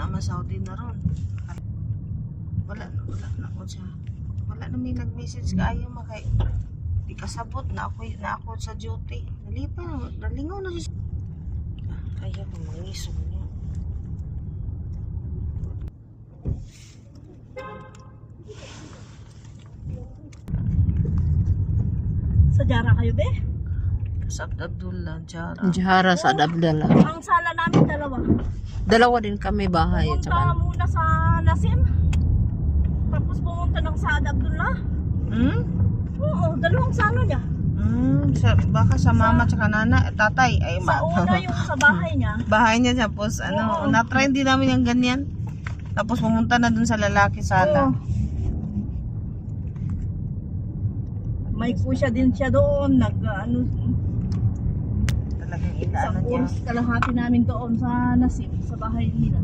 na Saudi na ron. Wala na ako siya. Wala na may nag-message kaayo makay. Di kasabot na ako sa duty. Nalingaw na siya. Kaya ko mangisog niya. Sa Jara kayo, be? Sa Abdullah, Jara. Jara sa Abdallah. Ang sala namin dalawa. Dalawa din kami bahay. Pumunta muna sa Nasim. Tapos pumunta ng Saad Abdullah. Oo, dalawang sala niya. Baka sa mama tsaka nana, tatay. Ay, Sa una yung sa bahay niya. bahay niya, tapos Oo. na-try din namin yung ganyan. Tapos pumunta na dun sa lalaki sala. Oo. May kusya din siya doon. Talagang Isang inaano niya. oras kalahati namin doon sa Nasim, sa bahay nila.